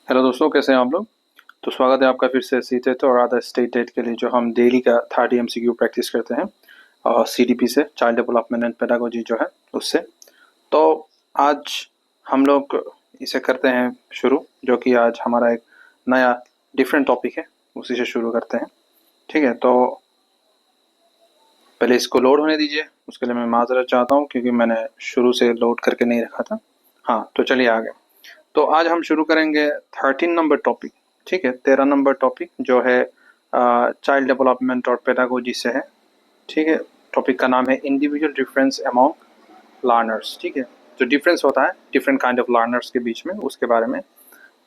Hello दोस्तों, कैसे हैं आप लोग। तो स्वागत है आपका फिर से सीटेट और अदर स्टेट टेट के लिए जो हम डेली का 30 एमसीक्यू प्रैक्टिस करते हैं और सीडीपी से, चाइल्ड डेवलपमेंट एंड पेडागोजी जो है उससे। तो आज हम लोग इसे करते हैं शुरू, जो कि आज हमारा एक नया डिफरेंट टॉपिक है, उसी से शुरू करते हैं। ठीक है, तो पहले इसको लोड होने दीजिए। उसके लिए मैं माजरत चाहता हूँ क्योंकि मैंने शुरू से लोड करके नहीं रखा था। हाँ, तो चलिए आगे। तो आज हम शुरू करेंगे 13 नंबर टॉपिक। ठीक है, 13 नंबर टॉपिक जो है चाइल्ड डेवलपमेंट और पेडागोजी से है। ठीक है, टॉपिक का नाम है इंडिविजुअल डिफरेंस अमॉन्ग लर्नर्स। ठीक है, जो डिफरेंस होता है डिफरेंट काइंड ऑफ लर्नर्स के बीच में, उसके बारे में।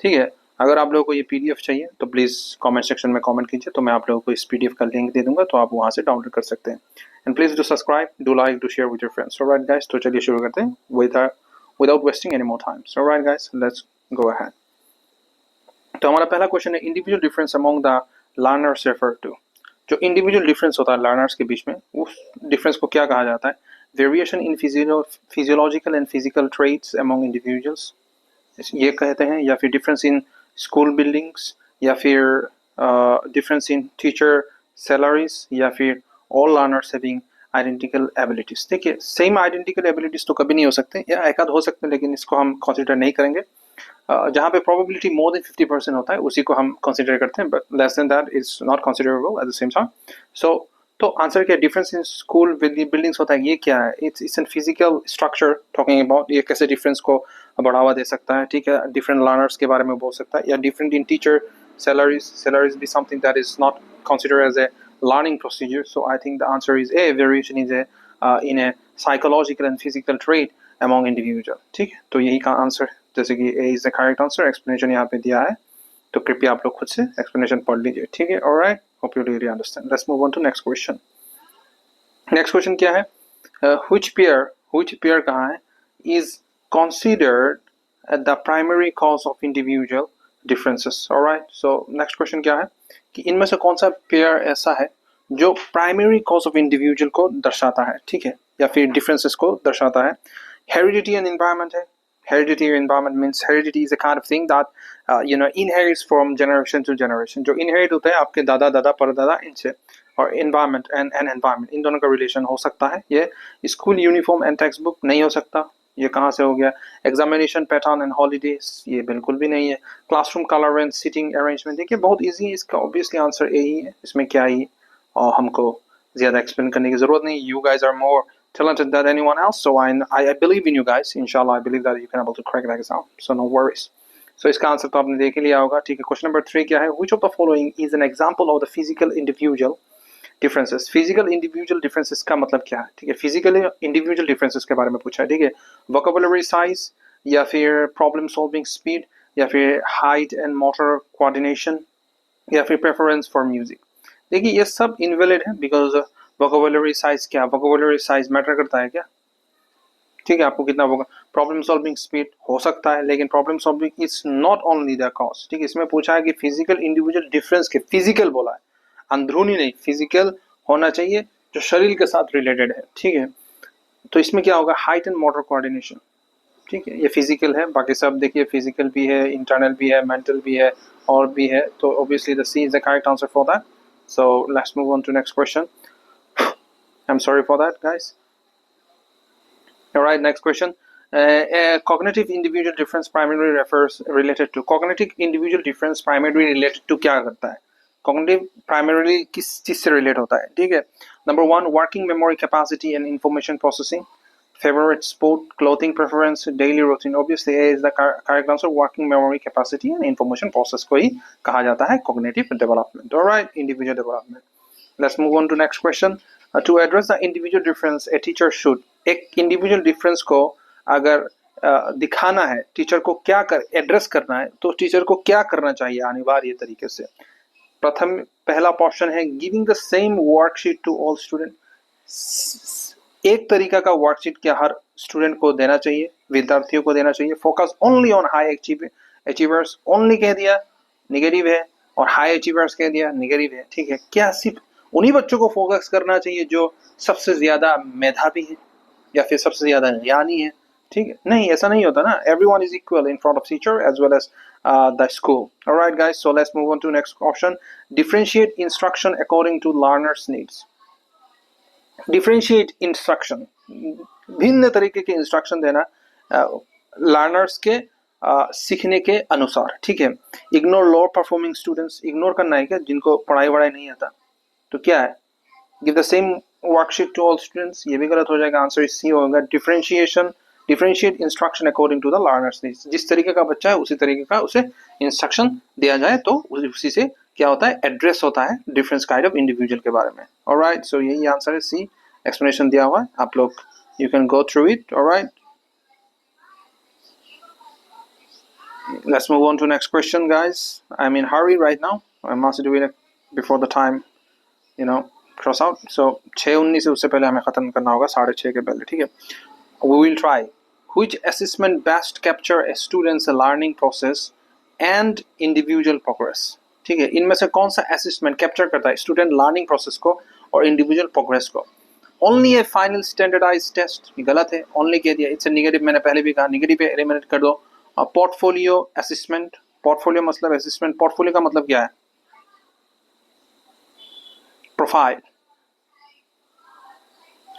ठीक है, अगर आप लोगों को ये पीडीएफ चाहिए तो प्लीज़ कमेंट सेक्शन में कमेंट कीजिए, तो मैं आप लोगों को इस पीडीएफ का लिंक दे दूंगा, तो आप वहाँ से डाउनलोड कर सकते हैं। And please do subscribe, do like, do share with your friends. Alright guys, तो चलिए शुरू करते हैं without wasting any more time. So alright guys, let's go ahead. तो हमारा पहला क्वेश्चन है individual difference among the learners refer to. जो इंडिविजुअल डिफरेंस होता है लर्नर्स के बीच में, उस डिफरेंस को क्या कहा जाता है? Variation in physiological and physical traits among individuals, ये कहते हैं, या फिर डिफरेंस इन स्कूल बिल्डिंग्स, या फिर डिफरेंस इन टीचर सैलरीज, या फिर all learners having identical abilities. देखिए, सेम आइडेंटिकल एबिलिटीज तो कभी नहीं हो सकते, या एक आध हो सकते हैं, लेकिन इसको हम कंसिडर नहीं करेंगे। जहाँ पे प्रोबेबिलिटी मोर देन 50% होता है उसी को हम कंसिडर करते हैं, but less than that is not considerable at the same time. So तो आंसर क्या, डिफरेंस इन स्कूल बिल्डिंग्स होता है, ये क्या है? It's an physical structure talking about, ये कैसे डिफरेंस को बढ़ावा दे सकता है। ठीक है, डिफरेंट लर्नर्स के बारे में बोल सकता है, या डिफरेंट इन टीचर सैलरीज भी something that is not consider as a learning procedure. So I think the answer is A. Variation is in a psychological and physical trait among individual. ठीक है, तो यही का आंसर, जैसे कि A is the correct answer। Explanation यहाँ पे दिया है, तो कृपया आप लोग खुद से एक्सप्लेनेशन पढ़ लीजिए। ठीक है, alright, hope you really understand. Let's move on to next question. Next question क्या है? which pair कहाँ है is considered the primary cause of individual differences. Alright, so next question क्या है कि इनमें से कौन सा पेयर ऐसा है जो प्राइमरी कॉज ऑफ इंडिविजुअल को दर्शाता है, ठीक है, या फिर डिफरेंसेस को दर्शाता है? हेरिडिटी एंड एनवायरनमेंट है। Heredity and environment means heredity is a kind of thing that inherits from generation to generation. जो इनहेरिट होता है आपके दादा दादा परदादा इनसे। और एनवायरनमेंट एंड एनवायरनमेंट, इन दोनों का रिलेशन हो सकता है। ये school uniform and text book नहीं हो सकता, ये कहाँ से हो गया? एग्जामिनेशन पैटर्न एंड हॉलीडेज, ये बिल्कुल भी नहीं है। Classroom colour and seating arrangement, देखिए बहुत इजी है, इसका ऑब्वियसली आंसर ए ही है, इसमें क्या ही और हमको ज़्यादा एक्सप्लेन करने की ज़रूरत नहीं। You guys are more talented than anyone else, so I believe in you guys. Inshallah, I believe that you can able to crack that exam, so no worries. So इसका आंसर तो आपने देख ही लिया होगा। ठीक है, क्वेश्चन नंबर 3 क्या है? Which of the following is an example of the physical individual differences? Physical individual differences का मतलब क्या है? ठीक है, फिजिकल इंडिविजुअल डिफरेंसेस के बारे में पूछा है। ठीक है, वोकैबुलरी साइज, या फिर प्रॉब्लम सॉल्विंग स्पीड, या फिर हाइट एंड मोटर कोऑर्डिनेशन, या फिर प्रेफरेंस फॉर म्यूजिक। देखिए, ये सब इनवैलिड है, बिकॉज वोकैबुलरी साइज क्या, वोकैबुलरी साइज मैटर करता है क्या? ठीक है, आपको कितना होगा? प्रॉब्लम सॉल्विंग स्पीड हो सकता है, लेकिन problem solving is not only the cause. ठीक है, इसमें पूछा है कि फिजिकल इंडिविजुअल डिफरेंस के, फिजिकल बोला है, अंदरूनी नहीं, फिजिकल होना चाहिए जो शरीर के साथ रिलेटेड है। ठीक है, तो इसमें क्या होगा? Height and motor coordination. ठीक है, ये फिजिकल है, बाकी सब देखिए फिजिकल भी है, इंटरनल भी है, मेंटल भी है, और भी है, तो obviously the C is the correct answer for that. So let's move on to next question. I am sorry for that guys. Alright, next question. A cognitive individual difference primarily refers related to, cognitive individual difference primarily related to क्या करता है? Cognitive primarily किस चीज से relate होता है? ठीक है, number 1 working memory capacity and information processing, favorite sport, clothing preference, daily routine. Obviously A is the correct answer, working memory capacity and information process को ही कहा जाता है cognitive development. Alright, individual development. Let's move on to next question. To address the individual difference, a teacher should, एक individual difference को अगर दिखाना है, teacher को क्या एड्रेस करना है, तो टीचर को क्या करना चाहिए अनिवार्य तरीके से? पहला ऑप्शन है giving the same worksheet to all student. एक तरीका का वर्कशीट क्या हर स्टूडेंट को देना चाहिए, विद्यार्थियों को देना चाहिए। Focus only on high achievers, only कह दिया निगेटिव है, और हाई अचीवर्स कह दिया निगेटिव है। ठीक है, क्या सिर्फ उन्हीं बच्चों को फोकस करना चाहिए जो सबसे ज्यादा मेधावी है, या फिर सबसे ज्यादा ज्ञानी है, ठीक है, नहीं ऐसा नहीं होता ना, everyone is equal in front of teacher as well as the school. Alright guys, so let's move on to next option. Differentiate instruction according to learners needs. Differentiate instruction, भिन्न तरीके के इंस्ट्रक्शन देना लर्नर्स के सीखने के अनुसार, ठीक है। Ignore lower performing students, ignore करना है क्या जिनको पढ़ाई वढ़ाई नहीं आता, तो क्या है, give the same worksheet to all students, ये भी गलत हो जाएगा, आंसर इस सी होगा। Differentiate instruction according to the learners needs, जिस तरीके का बच्चा है उसी तरीके का उसे इंस्ट्रक्शन दिया जाए तो उसी से क्या होता है, एड्रेस होता है डिफरेंस काइंड ऑफ इंडिविजुअल के बारे में। ऑलराइट, सो यही आंसर है सी, एक्सप्लेनेशन दिया हुआ है, आप लोग you can go through it. Alright, let's move on to next question guys. I'm in hurry right now, I must do it before the time cross out. So 6:19 से उससे पहले हमें खत्म करना होगा, 6:30 के पहले, ठीक है। We will try which assessment best capture a student's learning process and individual progress, ठीक है। इनमें से कौन सा असेसमेंट कैप्चर करता है स्टूडेंट लर्निंग प्रोसेस को और इंडिविजुअल प्रोग्रेस को। Only a final standardise test, गलत है, ओनली कह दिया, इट्स निगेटिव, मैंने पहले भी कहा निगेटिव पे एलिमिनेट कर दो। पोर्टफोलियो असेसमेंट, पोर्टफोलियो मतलब असेसमेंट, पोर्टफोलियो का मतलब क्या है, प्रोफाइल,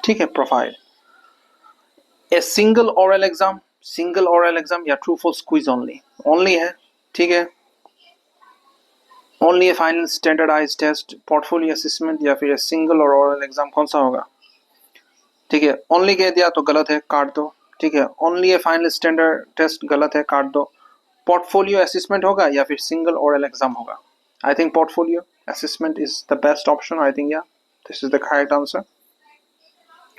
ठीक है, profile. A single oral exam, single oral exam या true false quiz only, only है, ठीक है। Only a final standardise test, portfolio assessment या फिर सिंगल और ओरल एग्जाम, कौन सा होगा, ठीक है। ओनली कह दिया तो गलत है, काट दो, ठीक है। Only a final standard test गलत है, काट दो। पोर्टफोलियो असेसमेंट होगा या फिर सिंगल ओरल एग्जाम होगा, I think portfolio assessment is the best option, I think या this is the correct answer.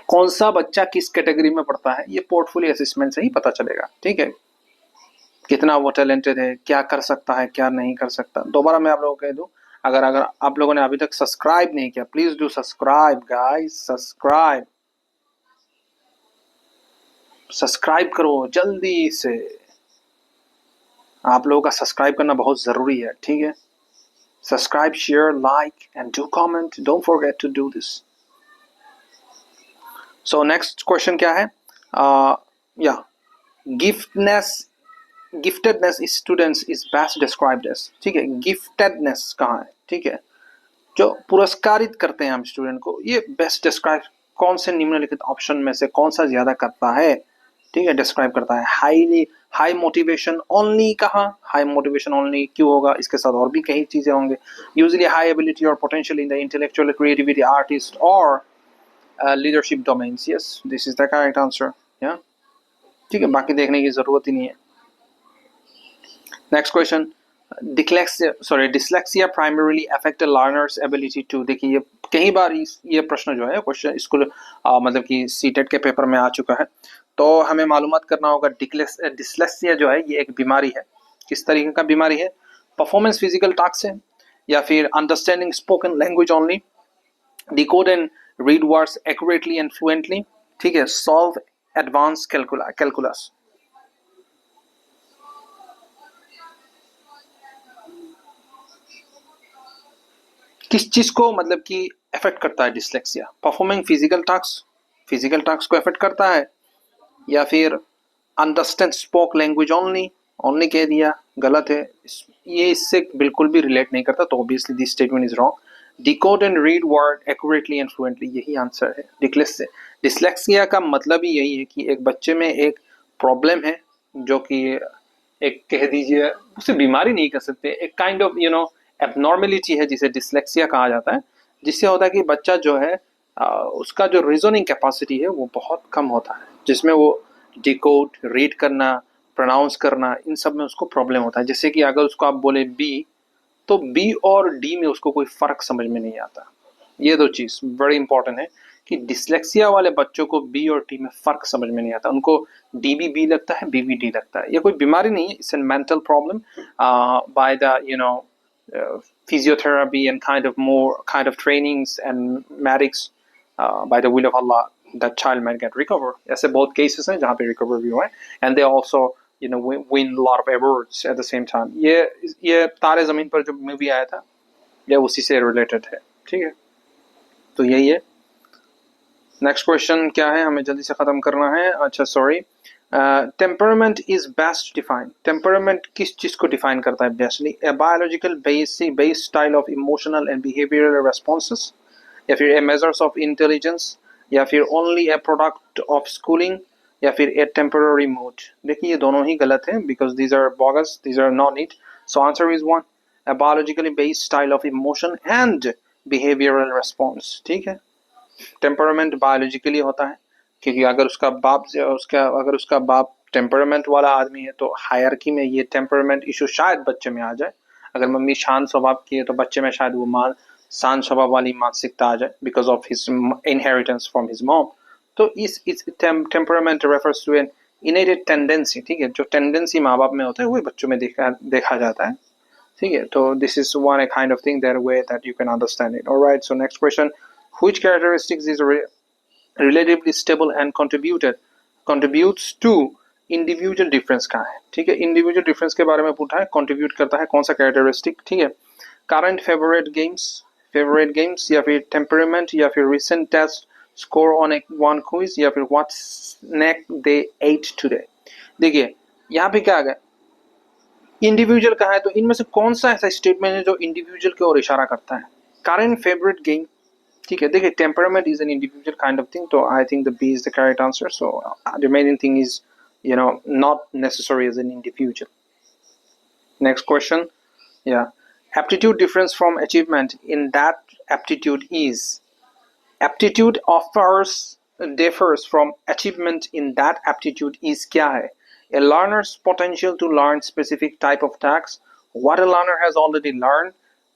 कौन सा बच्चा किस कैटेगरी में पढ़ता है ये पोर्टफोलियो असेसमेंट से ही पता चलेगा, ठीक है। कितना वो टैलेंटेड है, क्या कर सकता है, क्या नहीं कर सकता। दोबारा मैं आप लोगों को कह दूं, अगर आप लोगों ने अभी तक सब्सक्राइब नहीं किया, please do subscribe guys, subscribe करो जल्दी से, आप लोगों का सब्सक्राइब करना बहुत जरूरी है, ठीक है। Subscribe, share, like and do comment, don't forget to do this. So next question क्या है, या giftedness students is best described as, ठीक है। गिफ्टेडनेस कहाँ है, ठीक है, जो पुरस्कारित करते हैं हम स्टूडेंट को, ये बेस्ट डिस्क्राइब कौन से निम्नलिखित ऑप्शन में से कौन सा ज्यादा करता है, ठीक है, डिस्क्राइब करता है। हाई मोटिवेशन ओनली, कहाँ हाई मोटिवेशन ओनली क्यों होगा, इसके साथ और भी कई चीजें होंगे। यूजुअली हाई एबिलिटी और potential in the intellectual, creativity, artist और leadership domains, yes this is the correct answer, या ठीक है, बाकी देखने की जरूरत ही नहीं है। Next question, dyslexia primarily affect learners ability to, देखिए ये कई बार ये प्रश्न जो है क्वेश्चन स्कूल मतलब कि सीटेट के पेपर में आ चुका है, तो हमें मालूमात करना होगा डिसलेक्सिया जो है ये एक बीमारी है, किस तरीके का बीमारी है, परफॉर्मेंस फिजिकल टास्क है या फिर understanding spoken language only, decode and read words accurately and fluently, ठीक है, सॉल्व एडवांस कैलकुलस। किस चीज को मतलब कि इफेक्ट करता है डिसलेक्सिया, परफॉर्मिंग फिजिकल टास्क को इफेक्ट करता है या फिर अंडरस्टैंड स्पोक लैंग्वेज ओनली कह दिया, गलत है, ये इससे बिल्कुल भी रिलेट नहीं करता, तो obviously this statement is wrong. Decode and read word accurately and fluently, यही आंसर है। डिसलेक्सिया का मतलब ही यही है कि एक बच्चे में एक प्रॉब्लम है जो कि एक कह दीजिए, उसे बीमारी नहीं कर सकते, एक काइंड ऑफ एबनॉर्मेलिटी है जिसे डिसलेक्सिया कहा जाता है, जिससे होता है कि बच्चा जो है उसका जो रीजनिंग कैपेसिटी है वो बहुत कम होता है, जिसमें वो डिकोड, रीड करना, प्रोनाउंस करना, इन सब में उसको प्रॉब्लम होता है। जैसे कि अगर उसको आप बोले बी, तो बी और डी में उसको कोई फर्क समझ में नहीं आता। ये दो चीज बड़ी इंपॉर्टेंट है कि डिसलेक्सिया वाले बच्चों को बी और डी में फर्क समझ में नहीं आता, उनको डी भी बी लगता है, बी भी डी लगता है। ये कोई बीमारी नहीं है, it's an mental problem by the physiotherapy and kind of trainings and medics by the will of Allah, that child might get recover. ऐसे बहुत cases हैं जहाँ पे recover भी हुए हैं, and they also win a lot of awards at the same time. ये तारे ज़मीन पर जो मूवी आया था ये उसी से रिलेटेड है, ठीक है, तो यही है। नेक्स्ट क्वेश्चन क्या है, हमें जल्दी से ख़त्म करना है। अच्छा sorry, temperament is best define, temperament किस चीज को डिफाइन करता है bestly? A biological base style of emotional and behavioural responses, या फिर ए मेजर्स ऑफ इंटेलिजेंस, या फिर only a product of schooling, या फिर ए टेम्पररी मूड। देखिए ये दोनों ही गलत हैं, because these are bogus, these are not it. So answer is one, a biologically based style of emotion and behavioural response. ठीक है, टेम्परामेंट बायोलॉजिकली होता है, क्योंकि अगर उसका बाप टेम्परामेंट वाला आदमी है तो हायरकी में ये टेम्परामेंट इशू शायद बच्चे में आ जाए। अगर मम्मी शांत स्वभाव की है तो बच्चे में शायद वो शांत स्वभाव वाली मानसिकता आ जाए, because of his inheritance from his mom. तो इस temperament refers to an innated tendency. ठीक है, जो टेंडेंसी माँ बाप में होता है वही बच्चों में देखा जाता है। ठीक है, तो this is one kind of thing, that way that you can understand it. Alright, so next question, which characteristics is relatively stable and contributes to individual difference का है? ठीक है, individual difference के बारे में पूछा है, contribute करता है कौन सा characteristic? ठीक है, current favorite games या फिर temperament या फिर recent test score on one quiz या फिर what snack they ate today। देखिए यहाँ पे क्या आ गया, इंडिविजुअल का है, तो इनमें से कौन सा ऐसा स्टेटमेंट है जो इंडिविजुअल की ओर इशारा करता है? Current favourite game. ठीक है, देखिए temperament is an individual kind of thing, तो I think the B is the correct answer. So remaining thing is not necessary as an individual. Next question, या aptitude difference from achievement in that aptitude is, aptitude differs from achievement in that aptitude is क्या है? A learner's potential to learn specific type of tasks, what a learner has already learned,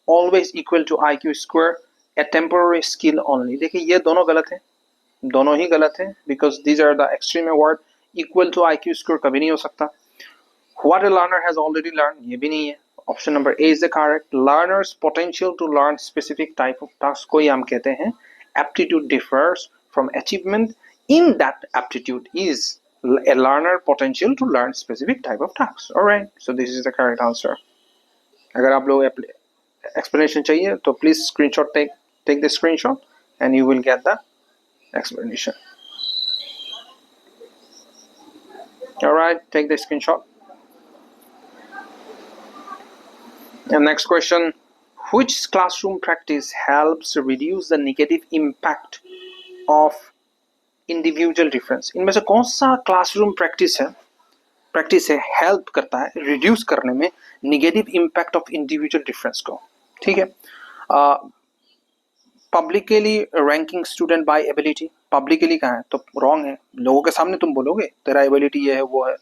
always equal to IQ square, a temporary skill only। देखिए ये दोनों गलत हैं, दोनों ही गलत हैं, because these are the extreme word। equal to IQ score कभी नहीं हो सकता। what a learner has already learned ये भी नहीं है। Option number A is the correct. Learners potential to learn specific type of task को ही हम कहते हैं aptitude differs from achievement in that aptitude is a learner potential to learn specific type of tasks। alright, so this is the correct answer। अगर आप लोग explanation चाहिए तो please screenshot take the screenshot and you will get the explanation। alright, take the screenshot। And next question, which classroom practice helps reduce the negative impact of individual difference? इनमें से कौन सा classroom practice है help करता है reduce करने में negative impact of individual difference को? ठीक है, publicly ranking student by ability, publicly कहाँ है तो रॉन्ग है, लोगों के सामने तुम बोलोगे तेरा एबिलिटी ये है वो है।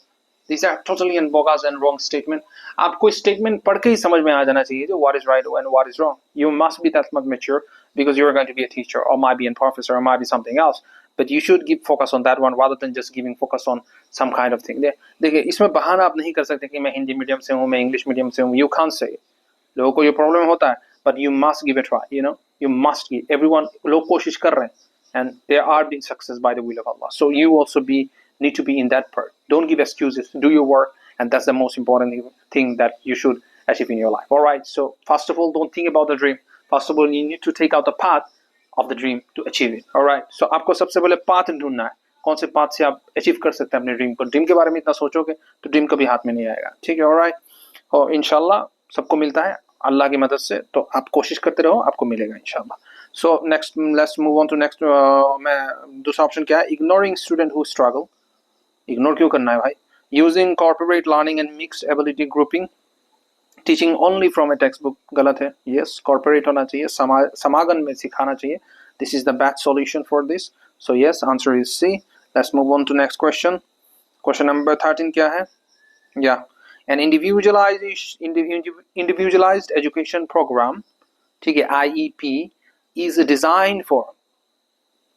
These are totally and bogus and wrong statement। आपको स्टेटमेंट पढ़ के ही समझ में आ जाना चाहिए जो what is right and what is wrong। You must be that much mature because you are going to be a teacher or might be a professor or might be something else, but you should give focus on that one rather than just giving focus on some kind of thing। देखिए इसमें बहाना आप नहीं कर सकते कि मैं Hindi medium से हूँ, मैं इंग्लिश मीडियम से हूँ। You can't say it। लोगों को ये प्रॉब्लम होता है, but you must give a try। you must give। everyone लोग कोशिश कर रहे हैं and they are being success by the will of Allah। So you also need to be in that part। don't give excuses, do your work, and that's the most important thing that you should achieve in your life। all right, so first of all don't think about the dream, first of all you need to take out the path of the dream to achieve it। all right, so आपको सबसे पहले path ढूंढना है, कौन से path से आप achieve कर सकते हैं अपने ड्रीम को। ड्रीम के बारे में इतना सोचोगे तो ड्रीम कभी हाथ में नहीं आएगा। ठीक है, ऑलराइट, और इंशाल्लाह सबको मिलता है अल्लाह की मदद से, तो आप कोशिश करते रहो, आपको मिलेगा इंशाल्लाह। So next let's move on to next. मैं दूसरा ऑप्शन क्या है, ignoring student who struggle. Ignore क्यों करना है भाई? Using corporate learning and mixed ability grouping, teaching only from a textbook, गलत है। यस, कॉर्पोरेट होना चाहिए, समागम में सिखाना चाहिए। This is the best solution for this. So yes, answer is C. Let's move on to next question. Question number 13 क्या है? या एन इंडिविजुअलाइज्ड एजुकेशन प्रोग्राम, ठीक है, IEP इज डिजाइन फॉर,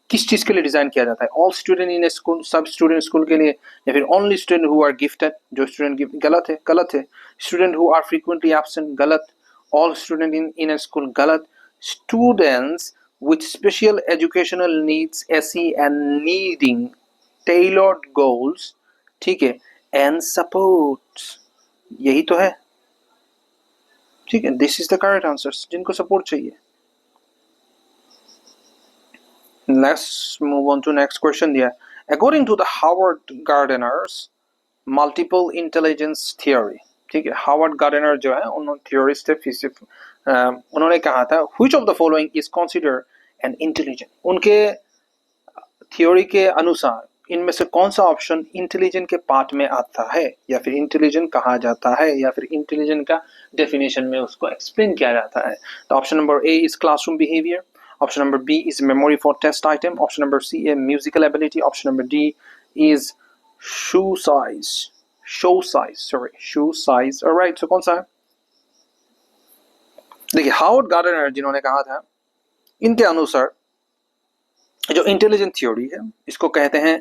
किस चीज के लिए डिजाइन किया जाता है? ऑल स्टूडेंट इन स्कूल, सब स्टूडेंट स्कूल के लिए, या फिर only student who are gifted, जो स्टूडेंट गिफ्ट, गलत है। Student who are frequently absent, गलत। All student in a school, गलत। Students with special educational needs SE and needing tailored goals, ठीक है, एंड सपोर्ट, यही तो है। ठीक है, this is the correct answer, जिनको सपोर्ट चाहिए। Let's move on to next question दिया, according to the Harvard Gardner's multiple intelligence theory, ठीक है, हार्वर्ड गार्डनर जो है उन्होंने थियोरिस्ट है, उन्होंने कहा था which of the following is consider an intelligent, उनके थ्योरी के अनुसार इनमें से कौन सा ऑप्शन इंटेलिजेंट के पार्ट में आता है, या फिर इंटेलिजेंट कहा जाता है, या फिर इंटेलिजेंट का डेफिनेशन में उसको एक्सप्लेन किया जाता है। तो option number A is classroom behaviour, option number B is memory for test item, option number C a musical ability, option number D is shoe size, shoe size. Alright, so कौन सा है? देखिए Harvard gardener जिन्होंने कहा था, इनके अनुसार जो इंटेलिजेंट थ्योरी है इसको कहते हैं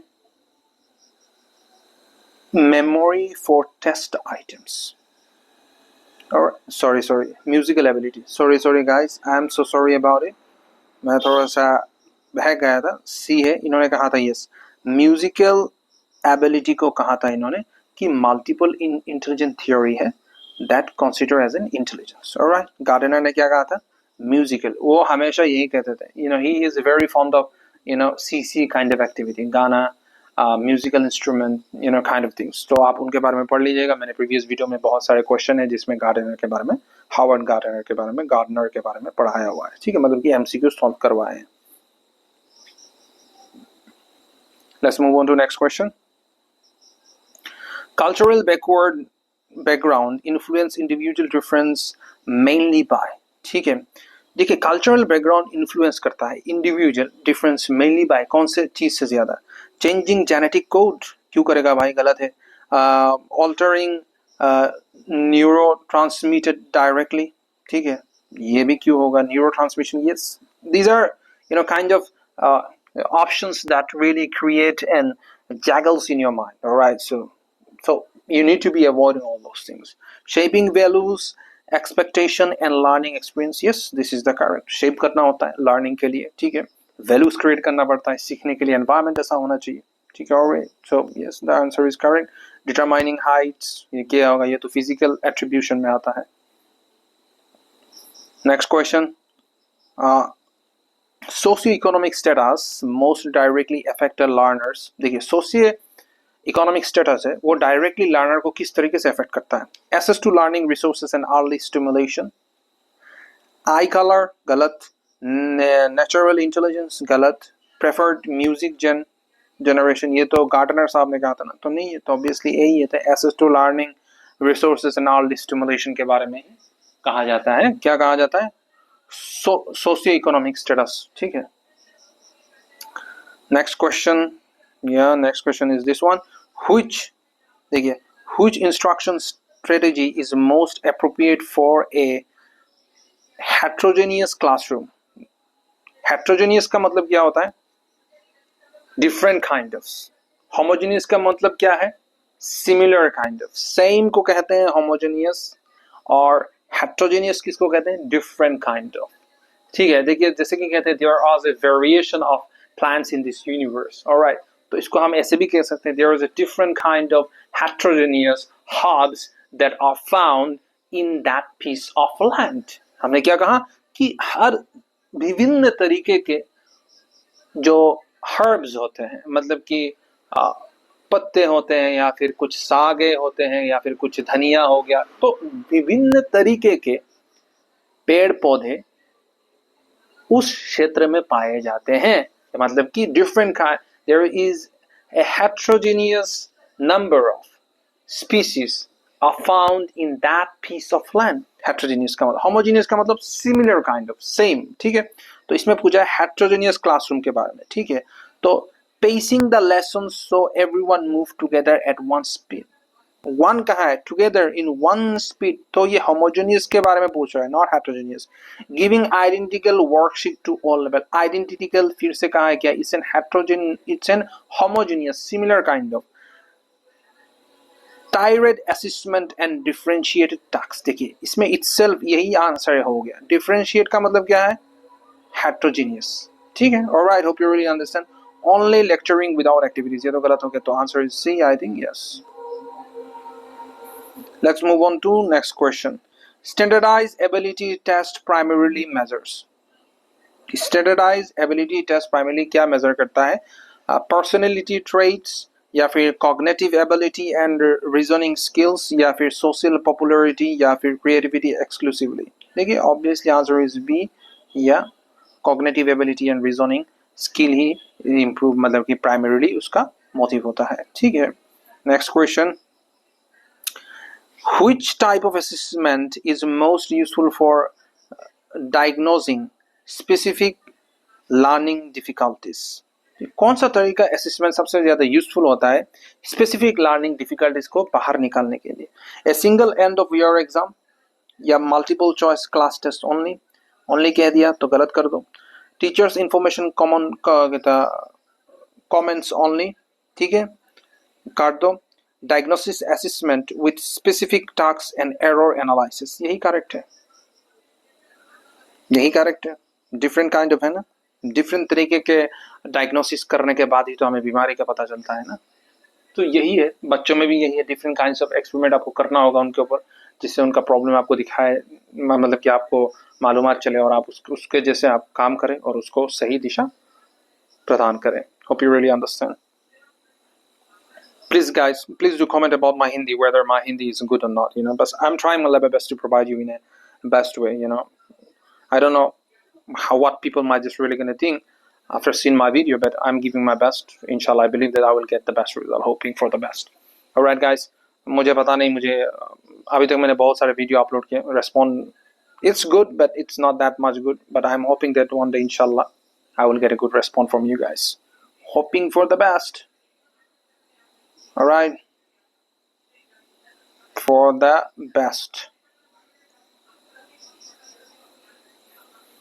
मेमोरी फॉर टेस्ट आइटम्स, और sorry musical ability, sorry guys, I am so sorry about it, मैं थोड़ा सा बहक गया था। सी है, इन्होंने कहा था यस, म्यूजिकल एबिलिटी को कहा था इन्होंने कि मल्टीपल इंटेलिजेंट थ्योरी है that consider as an intelligence. Alright, Gardner ने क्या कहा था? म्यूजिकल, वो हमेशा यही कहते थे, he is very fond of सीसी काइंड ऑफ एक्टिविटी, गाना, musical instrument, kind of things. तो आप उनके बारे में पढ़ लीजिएगा, मैंने प्रीवियस वीडियो में बहुत सारे क्वेश्चन है जिसमें गार्डनर के बारे में, हार्वर्ड गार्डनर के बारे में, गार्डनर के बारे में पढ़ाया हुआ है, ठीक है, मतलब कि एमसीक्यू सॉल्व करवाए हैं। Let's move on to next question. Cultural background influence individual difference mainly by, ठीक है, देखिए कल्चरल बैकग्राउंड इन्फ्लुएंस करता है इंडिविजुअल डिफरेंस मेनली बाय, कौन से चीज से ज्यादा? चेंजिंग जेनेटिक कोड, क्यों करेगा भाई, गलत है। ऑल्टरिंग न्यूरो ट्रांसमिटेड डायरेक्टली, ठीक है, ये भी क्यों होगा, neurotransmission, yes, these are kind of options that really create and jaggles in your mind. All right, so you need to be avoiding all those things. Shaping values, expectation and learning experience, yes, this is the correct. shape करना होता है learning के लिए, ठीक है, values create करना पड़ता है सीखने के लिए, environment ऐसा होना चाहिए, ठीक है। alright, so yes, the answer is correct. Determining heights, ये क्या होगा, ये तो physical attribution में आता है। next question, socio-economic status most directly affect learners, देखिए सोशियो इकोनॉमिक स्टेटस है वो डायरेक्टली लर्नर को किस तरीके से अफेक्ट करता है? Access to learning resources and early stimulation, eye colour गलत, नेचुरल इंटेलिजेंस गलत, प्रेफर्ड म्यूजिक जनरेशन, ये तो गार्डनर साहब ने कहा था ना, तो नहीं, ये तो ऑब्वियसली यही है, access to learning resources and early stimulation के बारे में कहा जाता है, क्या कहा जाता है? सोशियो इकोनॉमिक स्टेटस, ठीक है। Next question is this one, which, देखिए which instruction strategy is most appropriate for a heterogeneous classroom. Heterogeneous का मतलब क्या होता है? Different kind of. होमोजेनियस का मतलब क्या है? Similar kind of. सेम को कहते हैं होमोजेनियस, और हेट्रोजेनियस किसको कहते हैं? डिफरेंट काइंड ऑफ, ठीक है। देखिए जैसे कि कहते हैं there are a variation of plants in this universe, alright, तो इसको हम ऐसे भी कह सकते हैं there is a different kind of heterogeneous herbs that are found in that piece of land. हमने क्या कहा कि हर विभिन्न तरीके के जो हर्ब्स होते हैं, मतलब कि पत्ते होते हैं, या फिर कुछ सागे होते हैं, या फिर कुछ धनिया हो गया, तो विभिन्न तरीके के पेड़ पौधे उस क्षेत्र में पाए जाते हैं, मतलब कि different there is a heterogeneous number of species are found in that piece of land. Heterogeneous का मतलब, होमोजेनियस का मतलब सिमिलर काइंड ऑफ, सेम, ठीक है। तो इसमें पूछा है हेट्रोजेनियस क्लासरूम के बारे में, ठीक है। तो pacing the lessons so everyone move together at one speed, one कहा है? टुगेदर इन वन स्पीड, तो ये होमोजेनियस के बारे में पूछ रहा है, not heterogeneous. Giving identical worksheet to all level, identical फिर से कहा है क्या? It's an heterogen, it's an homogeneous, similar kind of. Tiered assessment and differentiated task, देखिए इसमें इटसेल्फ यही आंसर हो गया। डिफरेंशिएट का मतलब क्या है? हेट्रोजेनियस, ठीक है। Alright, hope you really understand. Only lecturing without activities, ये तो गलत हो गया, तो answer is C, I think, yes. Let's move on to next question. Standardized ability test primarily measures. Standardized ability test primarily क्या measure करता है? Personality traits, या फिर cognitive ability and reasoning skills, या फिर सोशल पॉपुलैरिटी, या फिर creativity exclusively. देखिए ऑब्वियसली आंसर इज बी, या cognitive ability and reasoning skill he improve, मतलब कि प्राइमरीली उसका मोटिव होता है। ठीक है, next question, which type of assessment is most useful for diagnosing specific learning difficulties? कौन सा तरीका असेसमेंट सबसे ज्यादा यूजफुल होता है स्पेसिफिक लर्निंग डिफिकल्टीज को बाहर निकालने के लिए? A single end of year exam, या multiple choice class test only? Only कह दिया तो गलत कर दो। Teachers information common comments only, ठीक है, काट दो। Diagnosis assessment with specific task and error analysis, यही करेक्ट है, यही करेक्ट है। डिफरेंट काइंड ऑफ है ना, डिफरेंट तरीके के डायग्नोसिस करने के बाद ही तो हमें बीमारी का पता चलता है ना। तो यही है, बच्चों में भी यही है, डिफरेंट काइंड्स ऑफ एक्सपेरिमेंट आपको करना होगा उनके ऊपर, जिससे उनका प्रॉब्लम आपको दिखाए, मतलब कि आपको मालूमात चले और आप उसके जैसे आप काम करें और उसको सही दिशा प्रदान करें। Hope you really understand. Please guys, please do comment about my Hindi, whether my Hindi is good or not, you know, but I'm trying my level best to provide you in a best way, you know. I don't know what people might just really gonna think after seeing my video, but I'm giving my best. Inshallah, I believe that I will get the best result, hoping for the best. Alright guys, मुझे पता नहीं, मुझे अभी तक मैंने बहुत सारे video upload किए, respond it's good but it's not that much good, but I'm hoping that one day inshallah I will get a good response from you guys, hoping for the best. Alright, for the best.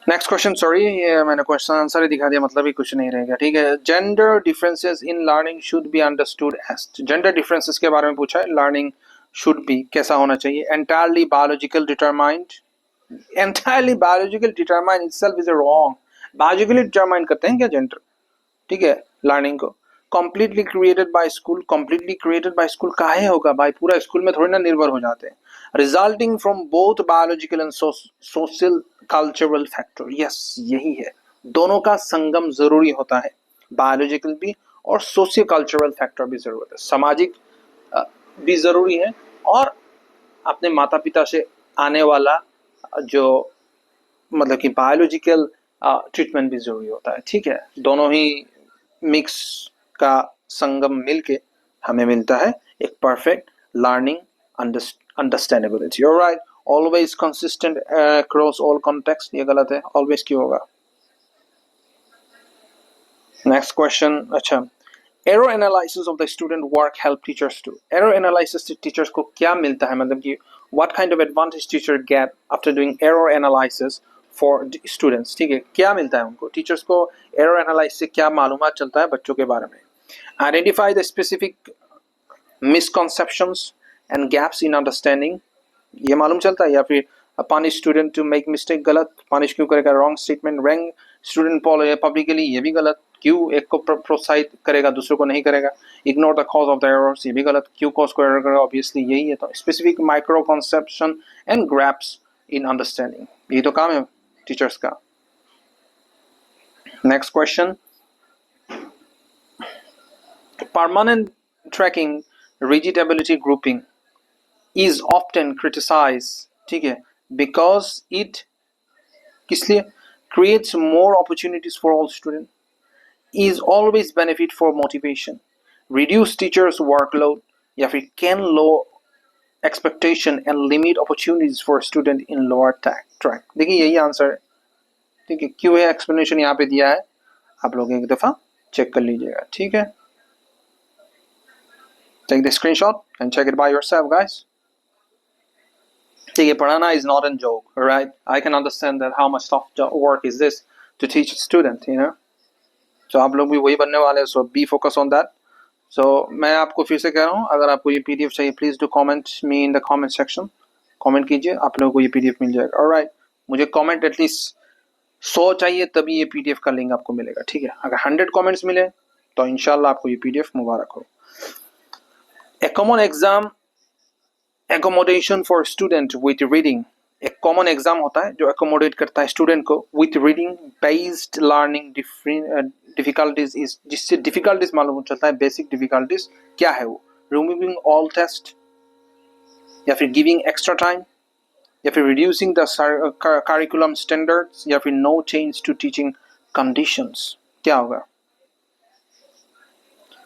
Next question, sorry ये मैंने question answer ही दिखा दिया, मतलब ही कुछ नहीं रहेगा। ठीक है, gender differences in learning should be understood as, gender differences के बारे में पूछा है, लर्निंग शुड बी कैसा होना चाहिए? Entirely biological determined, entirely biological determined itself is wrong. Biologically determine करते हैं क्या जेंडर? ठीक है, लर्निंग को completely created by school, completely created by school काहे होगा भाई, पूरा स्कूल में थोड़ी ना निर्भर हो जाते हैं। Resulting from both biological and social cultural factor, yes यही है, दोनों का संगम जरूरी होता है, बायोलॉजिकल भी और सोशियो कल्चरल फैक्टर भी जरूरत है, सामाजिक भी जरूरी है, और अपने माता पिता से आने वाला जो मतलब कि बायोलॉजिकल ट्रीटमेंट भी जरूरी होता है। ठीक है, दोनों ही मिक्स का संगम मिलके हमें मिलता है एक perfect learning understandability. Alright, always consistent across all context, ये गलत है, ऑलवेज क्यों होगा? नेक्स्ट क्वेश्चन, अच्छा, error analysis of the student work help teachers to, error analysis से टीचर्स को क्या मिलता है, मतलब कि what kind of advantage teacher get after doing error analysis for students? ठीक है, क्या मिलता है उनको, टीचर्स को एरर एनालिसिस से क्या मालूमात चलता है बच्चों के बारे में? Identify the specific misconceptions and gaps in understanding, ये मालूम चलता है, या फिर punish student to make mistake, गलत, पनिश क्यों करेगा, wrong statement, rank student publicly, ये भी गलत, क्यों एक को प्रोत्साहित करेगा दूसरे को नहीं करेगा, ignore the cause of the errors, ये भी गलत, क्यों कॉज को एरर करेगा, ऑब्वियसली यही है। तो specific micro conception and gaps in understanding, ये तो काम है टीचर्स का। Next question, permanent tracking rigid ability grouping is often criticized, ठीक है, because it किस लिए creates more opportunities for all students, is always benefit for motivation, reduce teachers workload, या फिर can low expectation and limit opportunities for student in lower track। देखिए यही answer है, ठीक है, क्यों है एक्सप्लेनेशन यहाँ पे दिया है, आप लोग एक दफा चेक कर लीजिएगा। ठीक है, take the screenshot and check it by yourself guys। ठीक है, पढ़ाना is not a joke, right? I can understand that how much tough work is this to teach a student, you know, so आप लोग भी वही बनने वाले हैं, so be focused on that। so मैं आपको फिर से कह रहा हूँ, अगर आपको ये पीडीएफ चाहिए please do comment me in the comment section, comment कीजिए, आप लोगों को ये पीडीएफ मिल जाएगा। ऑलराइट, मुझे कमेंट एटलीस्ट 100 चाहिए तभी ये पीडीएफ का लिंक आपको मिलेगा। ठीक है, अगर 100 कमेंट्स मिले तो इंशाल्लाह आपको ये पीडीएफ मुबारक हो। A common exam accommodation for student with reading, एक कॉमन एग्जाम होता है जो अकोमोडेट करता है स्टूडेंट को with reading based learning difficulties is, जिससे डिफिकल्टीज मालूम चलता है, बेसिक डिफिकल्टीज क्या है वो, रिमूविंग ऑल टेस्ट, या फिर गिविंग एक्स्ट्रा टाइम, या फिर रिड्यूसिंग द करिकुलम स्टैंडर्ड्स, या फिर no change to teaching conditions, क्या होगा?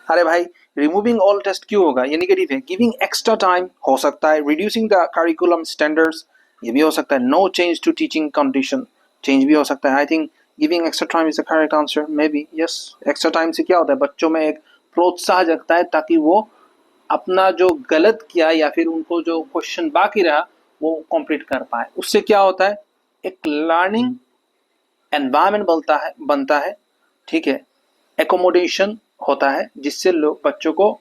अरे भाई, रिमूविंग ऑल टेस्ट क्यों होगा, ये निगेटिव है। गिविंग एक्स्ट्रा टाइम हो सकता है, रिड्यूसिंग द करिकुलम स्टैंडर्ड्स ये भी हो सकता है, no change to teaching condition change भी हो सकता है। I think giving extra time is the correct answer, maybe, yes. Extra time से क्या होता है, बच्चों में एक प्रोत्साहन जगता है ताकि वो अपना जो गलत किया या फिर उनको जो क्वेश्चन बाकी रहा वो कंप्लीट कर पाए। उससे क्या होता है, एक लर्निंग एनवायरनमेंट बनता है, ठीक है, एकोमोडेशन होता है, जिससे लोग बच्चों को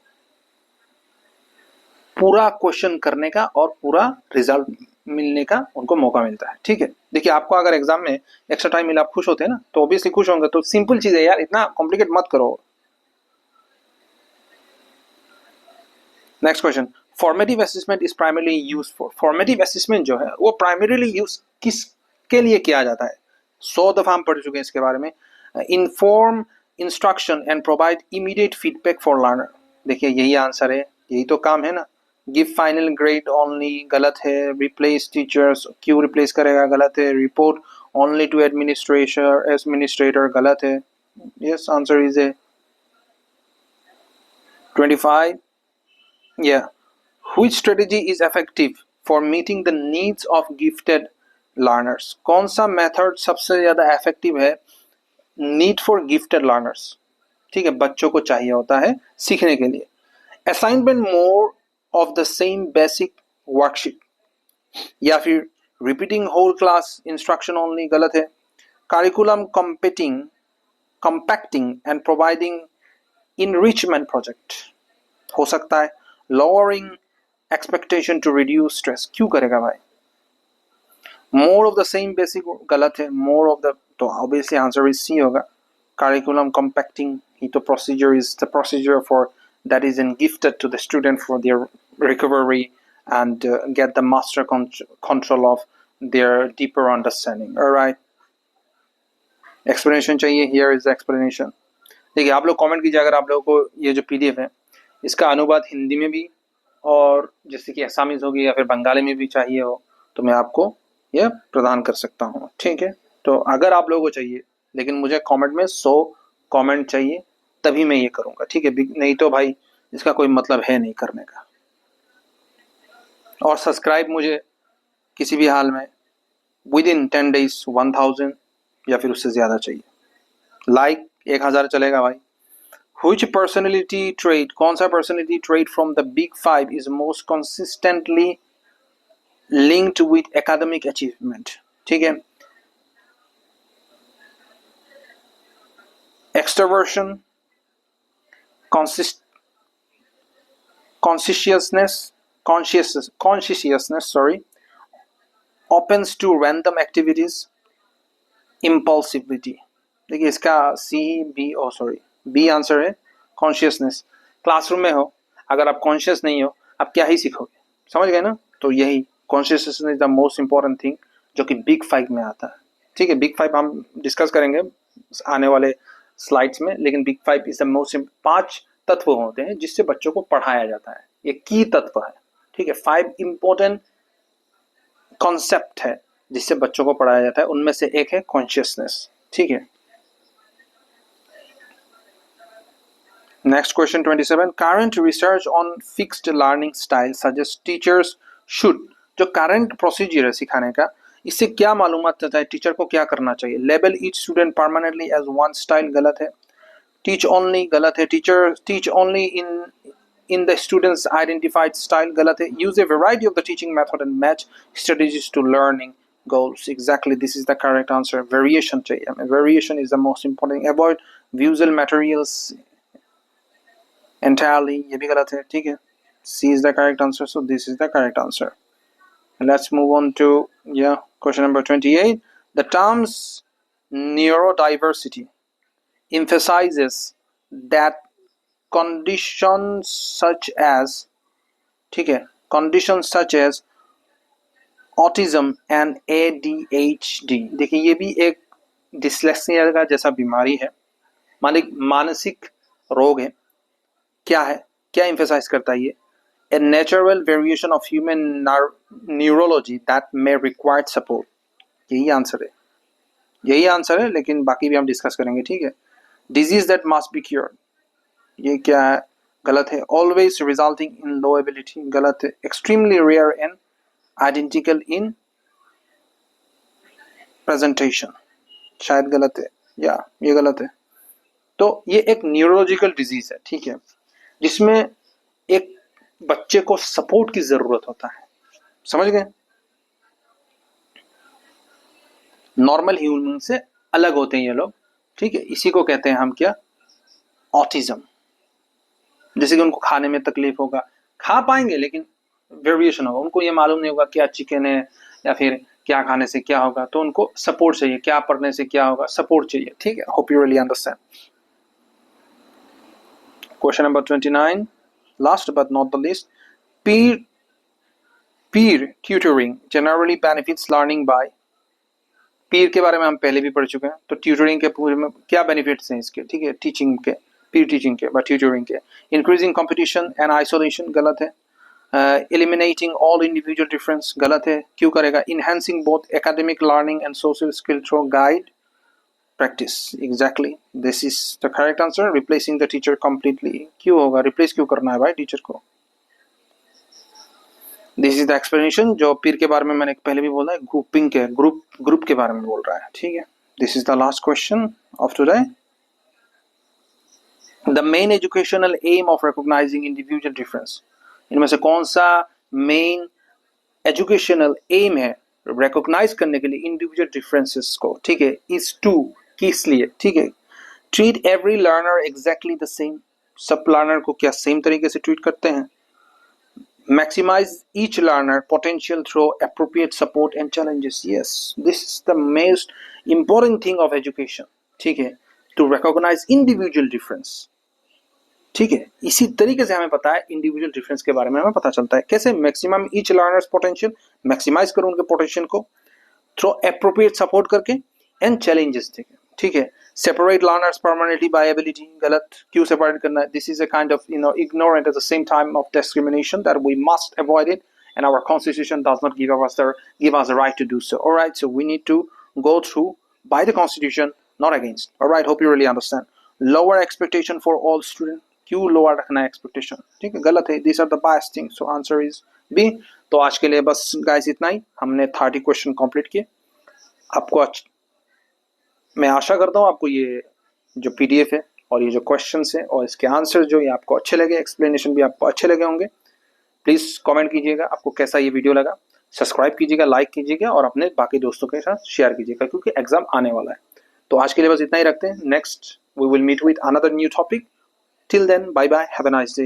पूरा क्वेश्चन करने का और पूरा रिजल्ट मिलने का उनको मौका मिलता है, ठीक है। देखिए, आपको अगर एग्जाम में एक्स्ट्रा टाइम मिला, आप खुश होते हैं ना, तो ऑब्वियसली खुश होंगे। तो सिंपल चीज है यार, इतना कॉम्प्लिकेट मत करो। Next question, formative assessment is primarily use for, formative assessment जो है वो प्राइमरीली यूज किसके लिए किया जाता है? 100 दफा हम पढ़ चुके हैं इसके बारे में। Inform instruction and provide immediate feedback for learner, देखिए यही आंसर है, यही तो काम है ना। गिव फाइनल ग्रेड ओनली, गलत है। रिप्लेस टीचर्स, क्यों रिप्लेस करेगा, गलत है। रिपोर्ट ओनली टू एडमिनिस्ट्रेटर, गलत है। Yes, answer is a 25। Yeah. Which strategy is effective for meeting the needs of gifted learners? कौन सा मेथड सबसे ज्यादा इफेक्टिव है नीड फॉर गिफ्टेड लर्नर्स, ठीक है, बच्चों को चाहिए होता है सीखने के लिए। Assignment more of the same basic worksheet, या फिर repeating whole class instruction only, गलत है। Curriculum compacting and providing enrichment project, हो सकता है। lowering expectation to reduce stress, क्यों करेगा भाई? more of the same basic, गलत है। more of the, तो obviously answer is C होगा। curriculum compacting ही तो procedure is the procedure for that is gifted to the student for their recovery and get the master control of their deeper understanding. Alright, explanation चाहिए, here is the explanation। देखिए, आप लोग comment कीजिए अगर आप लोगों को ये जो PDF है इसका अनुवाद हिंदी में भी और जैसे कि असामीज होगी या फिर बंगाली में भी चाहिए हो तो मैं आपको यह प्रदान कर सकता हूँ, ठीक है। तो अगर आप लोगों को चाहिए, लेकिन मुझे कमेंट में 100 कमेंट चाहिए तभी मैं ये करूँगा, ठीक है, नहीं तो भाई इसका कोई मतलब है नहीं करने का। और सब्सक्राइब मुझे किसी भी हाल में विद इन 10 days 1000 या फिर उससे ज़्यादा चाहिए। लाइक 1000 चलेगा भाई। Which personality trait, कौन सा personality trait from the big 5 is most consistently linked with academic achievement, ठीक है। Extroversion, conscientiousness, sorry, opens to random activities, impulsivity। देखिए इसका बी आंसर है कॉन्शियसनेस। क्लासरूम में हो, अगर आप कॉन्शियस नहीं हो आप क्या ही सीखोगे, समझ गए ना। तो यही consciousness is the most important thing जो कि बिग 5 में आता है, ठीक है। बिग 5 हम डिस्कस करेंगे आने वाले स्लाइड्स में, लेकिन बिग 5 इज द मोस्ट 5 तत्व होते हैं जिससे बच्चों को पढ़ाया जाता है, ये की तत्व है, ठीक है। 5 इंपॉर्टेंट कॉन्सेप्ट है जिससे बच्चों को पढ़ाया जाता है, उनमें से एक है कॉन्शियसनेस, ठीक है। Next question 27. Current research on fixed learning style suggests teachers should, जो current procedure है सिखाने का, इससे क्या मालूमात देता है टीचर को क्या करना चाहिए? Label each student permanently as one style, गलत है। Teach only, गलत है। Teach only in the students identified style, गलत है। Use a variety of the teaching method and match strategies to learning goals, exactly, this is the correct answer। Variation चाहिए, variation is the most important। Avoid visual materials entirely, ये भी गलत है, ठीक है। C is the correct answer, so this is the correct answer। Let's move on to question number 28. The terms neurodiversity emphasizes that conditions such as, ठीक है, conditions such as autism and ADHD, देखिए ये भी एक dyslexia का जैसा बीमारी है, मानसिक रोग है। क्या है, क्या एम्फेसाइज करता है ये? A natural variation of human neurology that may required support. यही आंसर है, यही आंसर है, लेकिन बाकी भी हम डिस्कस करेंगे, ठीक है। Disease that must be cured, ये क्या है? गलत है। Always resulting in low ability, गलत है। Extremely rare and identical in presentation, शायद गलत है, या ये गलत है। तो ये एक न्यूरोलॉजिकल डिजीज है, ठीक है, जिसमें एक बच्चे को सपोर्ट की जरूरत होता है, समझ गए? नॉर्मल ह्यूमन से अलग होते हैं ये लोग, ठीक है। इसी को कहते हैं हम क्या? ऑटिज्म। जैसे कि उनको खाने में तकलीफ होगा, खा पाएंगे लेकिन वेरिएशन होगा, उनको ये मालूम नहीं होगा क्या चिकन है या फिर क्या खाने से क्या होगा, तो उनको सपोर्ट चाहिए। क्या पढ़ने से क्या होगा, सपोर्ट चाहिए, ठीक है। Hope you really understand. Question number 29, last but not the least, peer tutoring generally benefits learning by। पीर के बारे में हम पहले भी पढ़ चुके हैं, तो ट्यूटरिंग के पूरे में क्या बेनिफिट्स हैं इसके, ठीक है, टीचिंग के, पीर टीचिंग के, ट्यूटरिंग के। इंक्रीजिंग कंपटीशन एंड आइसोलेशन, गलत है। एलिमिनेटिंग ऑल इंडिविजुअल डिफरेंस, गलत है। क्यों करेगा? Enhancing both academic learning and social skill through guide practice, exactly this is the correct answer. Replacing the teacher completely, क्यों होगा? रिप्लेस क्यों करना है भाई टीचर को? This is the explanation. जो पीर के बारे में मैंने पहले भी बोला है, ग्रुपिंग के, ग्रुप के बारे में बोल रहा है, ठीक है। This is the last question of today. The main educational aim of recognising individual difference, इनमें से कौन सा मेन एजुकेशनल एम है रिकॉग्नाइज करने के लिए इंडिविजुअल डिफरेंसेस को, ठीक है, इज टू, किस लिए, ठीक है। Treat every learner exactly the same, सब लर्नर को क्या सेम तरीके से ट्रीट करते हैं। Maximize each learner potential through appropriate support and challenges. Yes, this is the most important thing of education, ठीक है, to recognize individual difference, ठीक है। इसी तरीके से हमें पता है इंडिविजुअल डिफरेंस के बारे में हमें पता चलता है कैसे। Maximum each learners potential, maximise करो उनके पोटेंशियल को थ्रू एप्रोप्रिएट सपोर्ट करके, एंड चैलेंजेस, ठीक है, ठीक है। Separate learners permanently by ability, गलत। क्यों सेपरेट करना है? This is a kind of ignorant at the same time of discrimination that we must avoid it, and our constitution does not give us the right to do so. All right, so we need to go through by the constitution, not against. All right, hope you really understand. Lower expectation for all students, क्यों lower रखना है expectation, ठीक है, गलत है। This are the bias thing, so answer is B. तो आज के लिए बस गाइस इतना ही, हमने 30 क्वेश्चन कंप्लीट किए। आपको मैं आशा करता हूँ आपको ये जो पीडीएफ है और ये जो क्वेश्चंस है और इसके आंसर जो ये आपको अच्छे लगे, एक्सप्लेनेशन भी आपको अच्छे लगे होंगे। प्लीज कमेंट कीजिएगा आपको कैसा ये वीडियो लगा, सब्सक्राइब कीजिएगा, लाइक कीजिएगा और अपने बाकी दोस्तों के साथ शेयर कीजिएगा, क्योंकि एग्जाम आने वाला है। तो आज के लिए बस इतना ही रखते हैं। Next we will meet with another new topic. Till then, bye bye, have a nice day.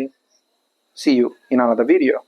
See you in another video.